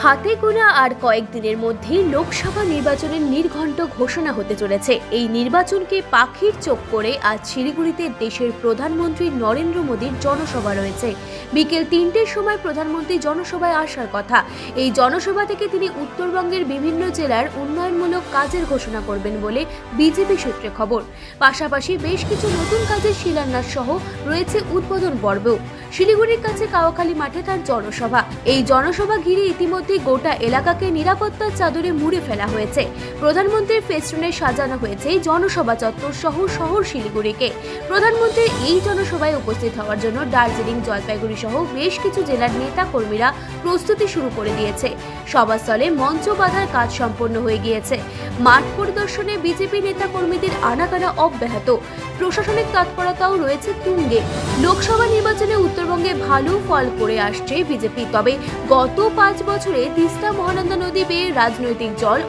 হাতে গোনা আর কয়েকদিনের মধ্যেই লোকসভা নির্বাচনের নির্ঘণ্ট ঘোষণা হতে চলেছে। এই নির্বাচনকে পাখির চোখ করে আজ শিলিগুড়িতে দেশের প্রধানমন্ত্রী নরেন্দ্র মোদীর জনসভা রয়েছে। বিকেল ৩টের সময় প্রধানমন্ত্রী জনসভায় আসার কথা। এই জনসভা থেকে তিনি উত্তরবঙ্গের বিভিন্ন জেলার উন্নয়নমূলক কাজের ঘোষণা করবেন বলে বিজেপি সূত্রে খবর। পাশাপাশি বেশ কিছু নতুন কাজের শিলান্যাস সহ রয়েছে উদ্বোধন পর্বও। শিলিগুড়ির কাছে কাওয়াখালী মাঠে তার জনসভা। এই জনসভা ঘিরে ইতিমধ্যে গোটা এলাকাকে নিরাপত্তার চাদরে মুড়ে ফেলা হয়েছে। প্রধানমন্ত্রীর ফেস্টুনে সাজানো হয়েছে জনসভা চত্বর সহ শহর শিলিগুড়িকে। প্রধানমন্ত্রীর এই জনসভায় উপস্থিত হওয়ার জন্য দার্জিলিং, জলপাইগুড়ি সহ বেশ কিছু জেলার নেতা কর্মীরা প্রস্তুতি শুরু করে দিয়েছে। সভাস্থলে মঞ্চ বাঁধার কাজ সম্পন্ন হয়ে গিয়েছে। মাঠ পরিদর্শনে বিজেপি নেতা কর্মীদের আনাগানা অব্যাহত। প্রশাসনিক তৎপরতাও রয়েছে তুঙ্গে। লোকসভা নির্বাচনে উত্তরবঙ্গে ভালো ফল করে আসছে বিজেপি। তবে গত 5 বছরে তিস্তা মহানন্দা নদী বেয়ে রাজনৈতিক জল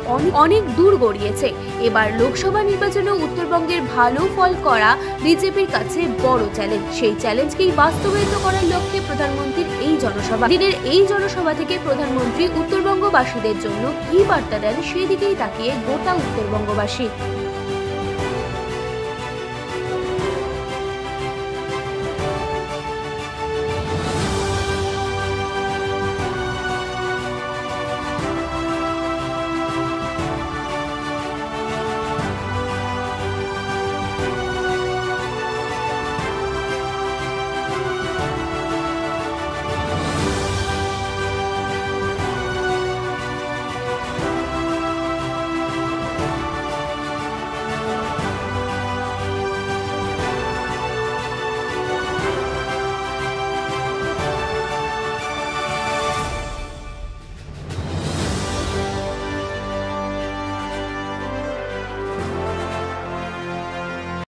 অনেক দূর গড়িয়েছে। এবার লোকসভা নির্বাচনে উত্তরবঙ্গের ভালো ফল করা বিজেপির কাছে বড় চ্যালেঞ্জ। সেই চ্যালেঞ্জকেই বাস্তবায়িত করার লক্ষ্যে প্রধানমন্ত্রীর এই জনসভা। দিনের এই জনসভা থেকে প্রধানমন্ত্রী উত্তরবঙ্গবাসীদের জন্য কি বার্তা দেন সেদিকেই তাকিয়ে গোটা উত্তরবঙ্গবাসী।